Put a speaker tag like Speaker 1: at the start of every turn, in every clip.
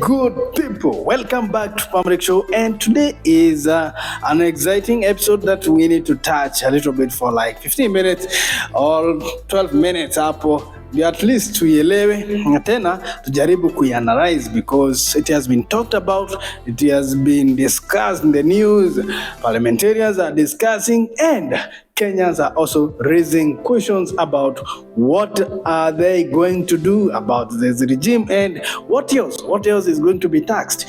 Speaker 1: good people, welcome back to Pamrik Show, and today is an exciting episode that we need to touch a little bit for like 15 minutes or 12 minutes hapo ndio at least tuielewe tena tujaribu kuianalyze because it has been talked about, it has been discussed in the news, parliamentarians are discussing and Kenyans are also raising questions about what are they going to do about this regime and what else is going to be taxed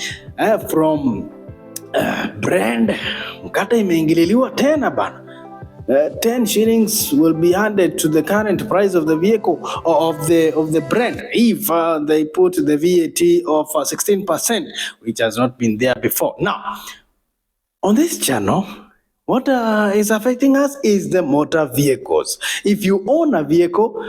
Speaker 1: from brand. Mkate imeingililiwa tena bana. 10 shillings will be added to the current price of the vehicle or of the brand if they put the VAT of 16%, which has not been there before. Now, on this channel, what is affecting us is the motor vehicles. If you own a vehicle,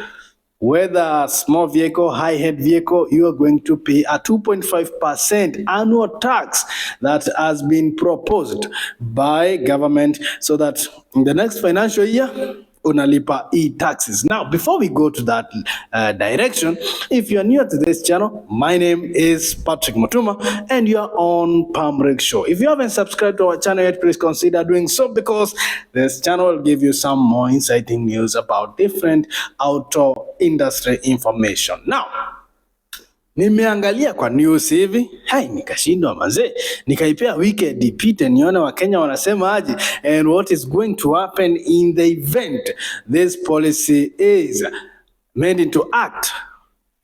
Speaker 1: whether a small vehicle, high-end vehicle, you are going to pay a 2.5% annual tax that has been proposed by government so that in the next financial year, unalipa e-taxes. Now, before we go to that direction, if you are new to this channel, my name is Patrick Mutuma and you are on Pamrik Show. If you haven't subscribed to our channel yet, please consider doing so because this channel will give you some more exciting news about different auto industry information. Now, nimeangalia kwa news hivi, nikashindwa mazee, nikaipea weekend ipite nione Wakenya wanasema aje and what is going to happen in the event this policy is made into act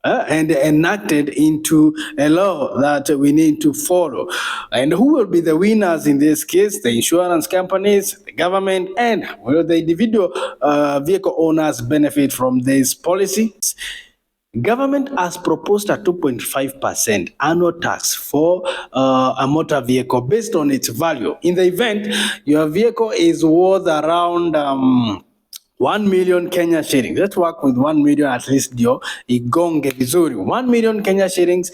Speaker 1: and enacted into a law that we need to follow. And who will be the winners in this case? The insurance companies, the government, and will the individual vehicle owners benefit from this policy? Government has proposed a 2.5% annual tax for a motor vehicle based on its value. In the event your vehicle is worth around 1 million Kenya shillings. Let's work with 1 million at least, ndio igonge vizuri. 1 million Kenya shillings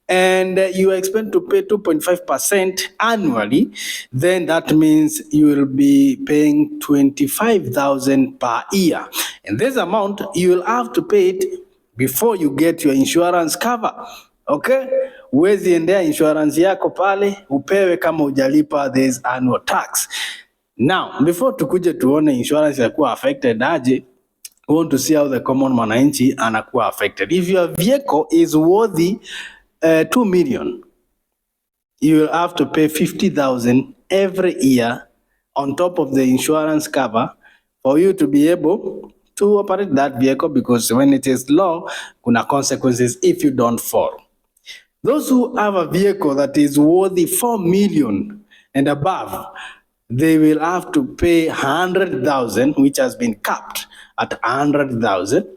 Speaker 1: and you expect to pay 2.5% annually, then that means you will be paying 25,000 per year. And this amount, you will have to pay it before you get your insurance cover. Okay? Uwezi endea insurance yako pale, upewe kama ujalipa this annual tax. Now, before tukuje tuone insurance yakuwa affected aje, we want to see how the common mwananchi anakuwa affected. If your vehicle is worthy 2 million, you will have to pay 50,000 every year on top of the insurance cover for you to be able to operate that vehicle, because when it is low, kuna consequences if you don't fall. Those who have a vehicle that is worthy 4 million and above, they will have to pay 100,000, which has been capped at 100,000.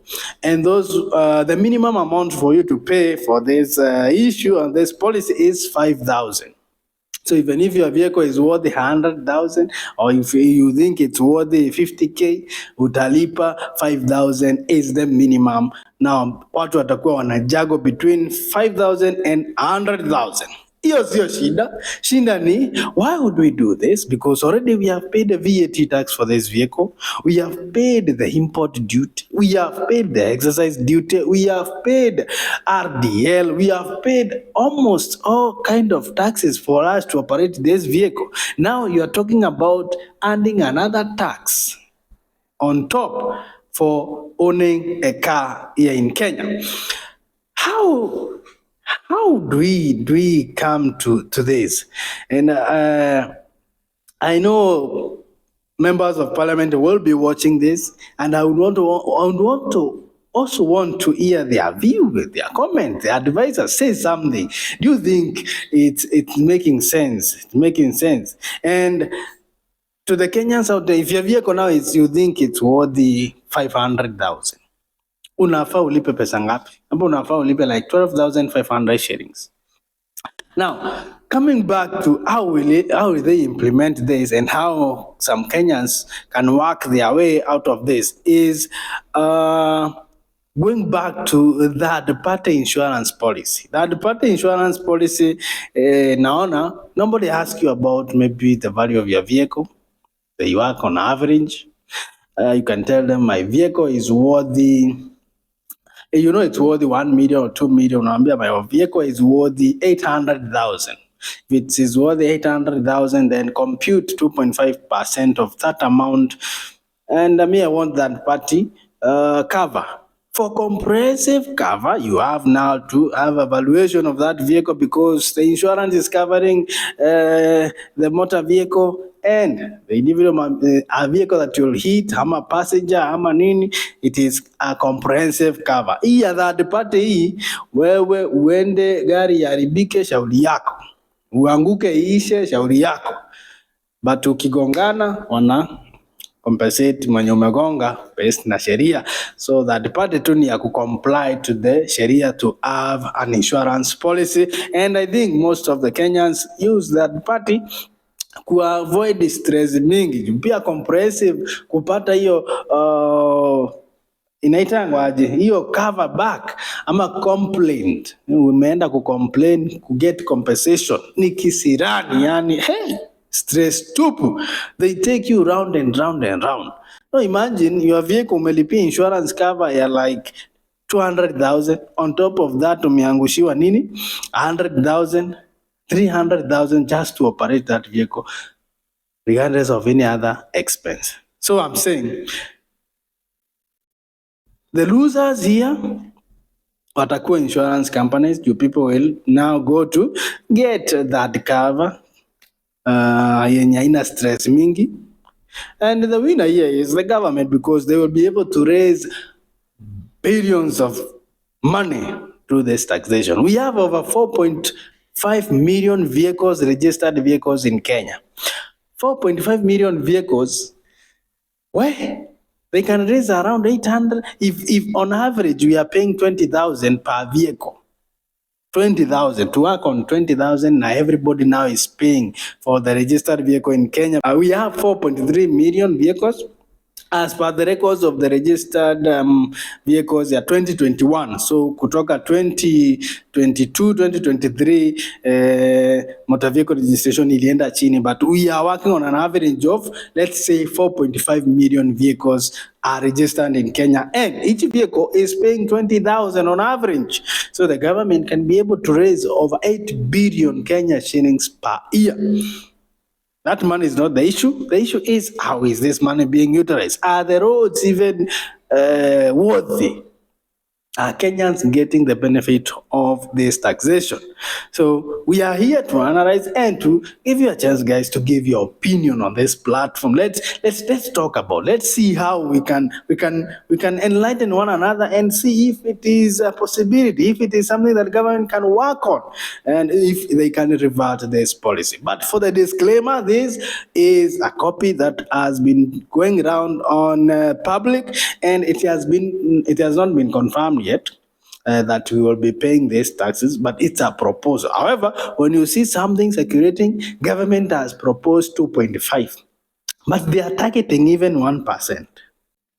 Speaker 1: And those, the minimum amount for you to pay for this issue and this policy is 5,000. So even if your vehicle is worth 100,000 or if you think it's worth 50k, utalipa 5,000 is the minimum. Now, watu watakuwa wanajago between 5,000 and 100,000. Hiyo sio shida. Shida ni, why would we do this? Because already we have paid the VAT tax for this vehicle. We have paid the import duty. We have paid the excise duty. We have paid RDL. We have paid almost all kind of taxes for us to operate this vehicle. Now you are talking about adding another tax on top for owning a car here in Kenya. How do we come to this? And I know members of parliament will be watching this, and I would also want to hear their view, their comment, their advisor say something. Do you think it's making sense? It's making sense. And to the Kenyans out there, if your vehicle now you think it's worth 500,000. Unafaa ulipe pesa ngapi? Hapo unafaa ulipe like 12,500 shillings. Now, coming back to how will they implement this and how some Kenyans can work their way out of this is going back to third-party insurance policy. Third-party insurance policy, naona, nobody asks you about maybe the value of your vehicle. They work on average. You can tell them my vehicle is worthy You know it's worth 1 million or 2 million. Unaambia my vehicle is worth 800,000. If it is worth 800,000, then compute 2.5% of that amount. And me, I want that party cover. For comprehensive cover, you have now to have a valuation of that vehicle because the insurance is covering the motor vehicle and the individual a vehicle that you'll hit, ama passenger, ama nini, it is a comprehensive cover. Hii ya third party hii, wewe uende gari yaribike, shauri yako. Uanguke iishe, shauri yako. But ukigongana, wana compensate mwenye umegonga based na sheria, so that party tu ni ya kucomply to the sheria to have an insurance policy. And I think most of the Kenyans use that party ku avoid stress mingi. Pia comprehensive kupata hiyo inaitangwaje hiyo cover back ama complaint, umeenda kucomplain get compensation ni kisirani, yani hey, stress tupu. They take you round and round and round. No, imagine your vehicle umelipia insurance cover ya like 200,000, on top of that umeangushiwa nini 100,000, 300,000 just to operate that vehicle regardless of any other expense. So I'm saying the losers here watakuwa insurance companies. You people will now go to get that cover yenye haina stress mingi, and the winner here is the government because they will be able to raise billions of money through this taxation. We have over 4.5 million vehicles, registered vehicles in Kenya. 4.5 million vehicles, where they can raise around 800. If on average we are paying 20,000 per vehicle, 20,000 to work on 20,000, now everybody now is paying for the registered vehicle in Kenya. We have 4.3 million vehicles as per the records of the registered vehicles ya 2021. So kutoka 2022 2023 motor vehicle registration ilienda chini, but we are working on an average of, let's say, 4.5 million vehicles are registered in Kenya, and each vehicle is paying 20,000 on average. So the government can be able to raise over 8 billion Kenya shillings per year. That money is not the issue. The issue is, how is this money being utilized? Are the roads even worthy? Are Kenyans getting the benefit of this taxation? So we are here to analyze and to give you a chance, guys, to give your opinion on this platform. Let's talk about. Let's see how we can enlighten one another and see if it is a possibility, if it is something that government can work on, and if they can revert this policy. But for the disclaimer, this is a copy that has been going around on public, and it has not been confirmed yet that we will be paying these taxes, but it's a proposal. However, when you see something circulating, government has proposed 2.5, but they are targeting even 1%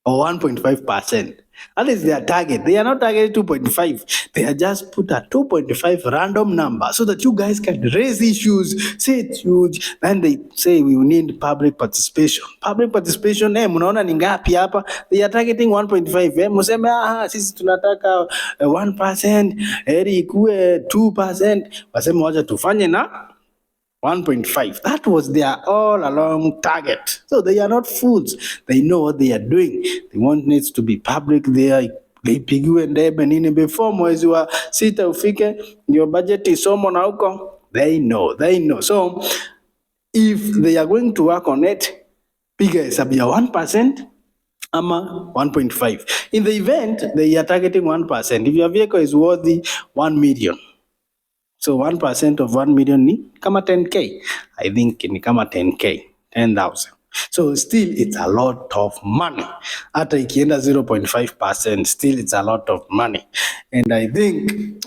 Speaker 1: or 1.5%. That is their target. They are not targeting 2.5. They are just put a 2.5 random number so that you guys can raise issues, say it's huge. Then they say we need public participation. Public participation, mnaona ni ngapi hapa? They are targeting 1.5. Mseme sisi tunataka 1%, heri ikuwe 2%. Waseme wacha tufanye na 1.5. That was their all along target. So they are not fools. They know what they are doing. They want needs to be public there. Ipigiwe ndebe nini before mwezi wa 6 ufike ndio budget isomo na huko. They know. So if they are going to work on it, piga hesabu ya 1% ama 1.5. In the event they are targeting 1%, if your vehicle is worthy 1 million, so 1% of 1 million ni kama 10k. I think ni kama 10k, 10,000. So still it's a lot of money. Hata ikienda 0.5%, still it's a lot of money. And I think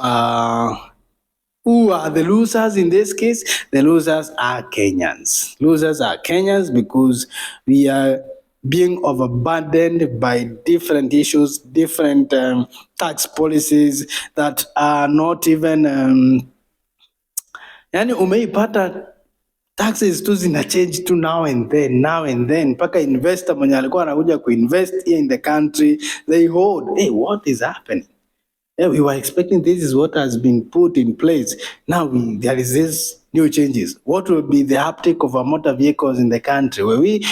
Speaker 1: who are the losers in this case? The losers are Kenyans. Losers are Kenyans because we are being overburdened by different issues, different tax policies that are not even yani umeipata taxes tu zina change tu now and then mpaka investor mwenye alikuwa anakuja kuinvest here in the country they hold, hey, what is happening? Yeah, we were expecting this is what has been put in place. Now there is this new changes. What will be the uptake of our motor vehicles in the country? Where we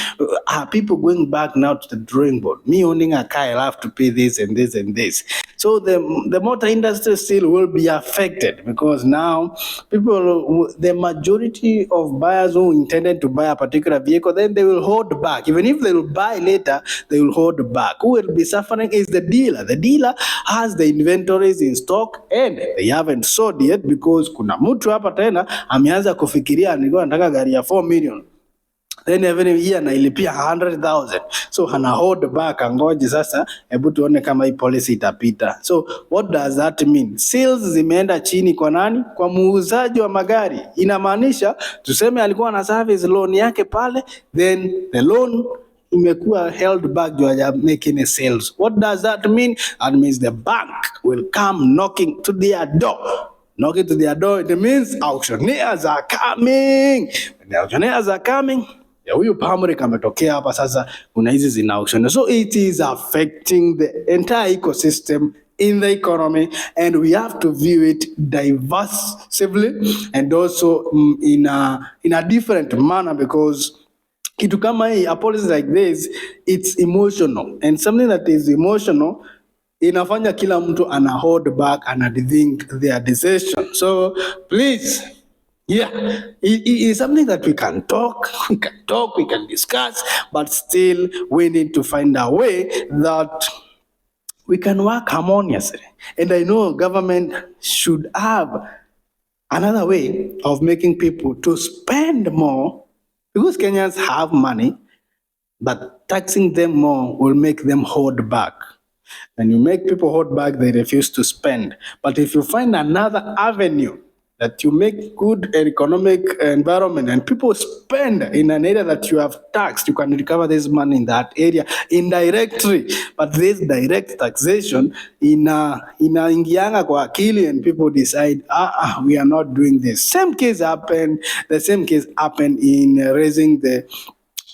Speaker 1: are people going back now to the drawing board? Me owning a car, I'll have to pay this and this and this. So the motor industry still will be affected, because now people, the majority of buyers who intended to buy a particular vehicle, then they will hold back. Even if they will buy later, they will hold back. Who will be suffering is the dealer. The dealer has the inventories in stock and they haven't sold yet, because kuna mtu hapa tena ameanza kufikiria nilikuwa nataka gari ya 4 million, then every year nailipia 100,000, so ana hold back, angoje sasa, hebu tuone kama hii policy itapita. So what does that mean? Sales zimeenda chini kwa nani? Kwa muuzaji wa magari. Inamaanisha tuseme alikuwa na service loan yake pale, then the loan imekuwa held back juu ya making a sales. What does that mean? That means the bank will come knocking to their door. Knocking to their door, it means auctioneers are coming. When the auctioneers are coming, ya huyu Pamri kametokea hapa sasa, kuna hizi zina auction. So it is affecting the entire ecosystem in the economy, and we have to view it diversively and also in a different manner, because kitu kama hii, a policy like this, it's emotional, and something that is emotional inafanya kila mtu ana hold back and rethink their decision. So please, yeah, it is something that we can talk, we can discuss, but still we need to find a way that we can work harmoniously. And I know government should have another way of making people to spend more, because Kenyans have money, but taxing them more will make them hold back. When you make people hold back, they refuse to spend. But if you find another avenue that you make good economic environment and people spend in an area that you have taxed, you can recover this money in that area indirectly. But this direct taxation inaingianga kwa akili, and people decide, we are not doing this. The same case happened in raising the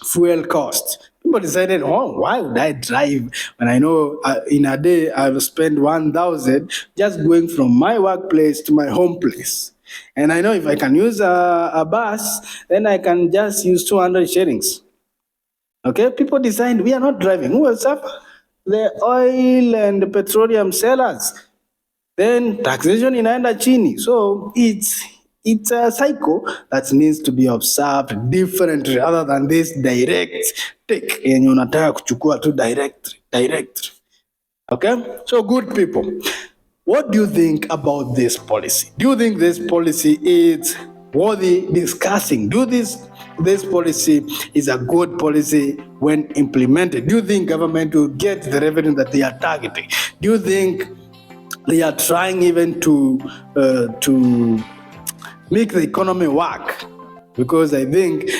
Speaker 1: fuel cost. People decided, why would I drive when I know in a day I'll spend 1,000 just going from my workplace to my home place. And I know if I can use a bus, then I can just use 200 shillings. Okay, people decide we are not driving. Who will suffer? The oil and petroleum sellers. Then taxation inaenda chini. So it's a cycle that needs to be observed differently, other than this direct take yenye unataka kuchukua tu directly. Okay, so good people, what do you think about this policy? Do you think this policy is worthy discussing? Do this policy is a good policy when implemented? Do you think government will get the revenue that they are targeting? Do you think they are trying even to make the economy work? Because I think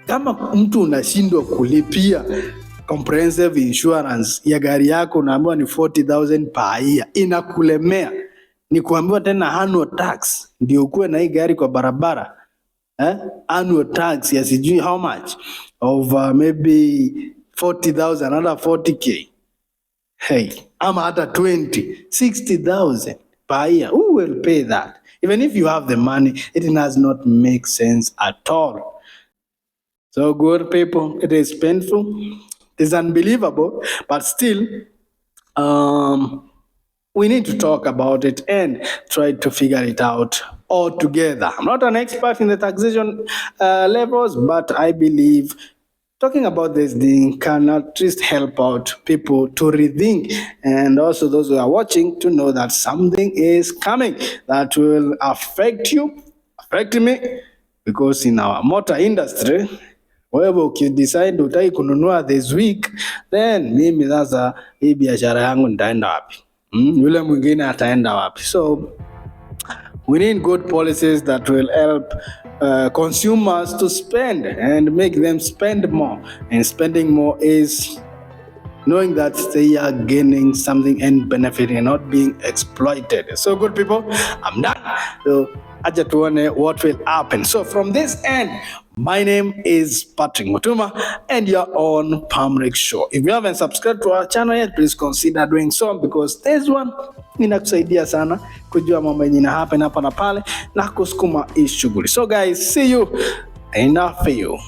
Speaker 1: kama mtu unashindwa kulipia comprehensive insurance ya gari yako, unaambiwa ni 40,000 per year, inakulemea, ni kuambiwa tena annual tax ndio ukuwe na hii gari kwa barabara, annual tax ya sijui how much of maybe 40,000, another 40k, hey, ama hata 60,000 per year. Who will pay that? Even if you have the money, it does not make sense at all. So good people, it is painful, it is unbelievable, but still, we need to talk about it and try to figure it out all together. I'm not an expert in the taxation levels, but I believe talking about this thing can at least help out people to rethink, and also those who are watching to know that something is coming that will affect you, affect me, because in our motor industry, wewe ukidecide utaki kununua this week, then mimi sasa hii biashara yangu nitaenda wapi? Yule mwingine ataenda wapi? So we need good policies that will help consumers to spend and make them spend more, and spending more is knowing that they are gaining something and benefiting and not being exploited. So good people, I'm done. So acha tuone what will happen. So from this end, my name is Patrick Mutuma and you're on Pamrik Show. If you haven't subscribed to our channel yet, please consider doing so, because this one inakusaidia sana kujua mambo yenye ina happen hapa na pale na kusukuma hii shughuli. So guys, see you in a few.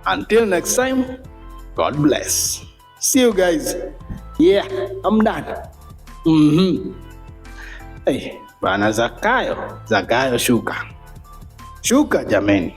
Speaker 1: Until next time, God bless. See you guys. Yeah, I'm done. Hey, bana Zakayo shuka. Shuka jameni.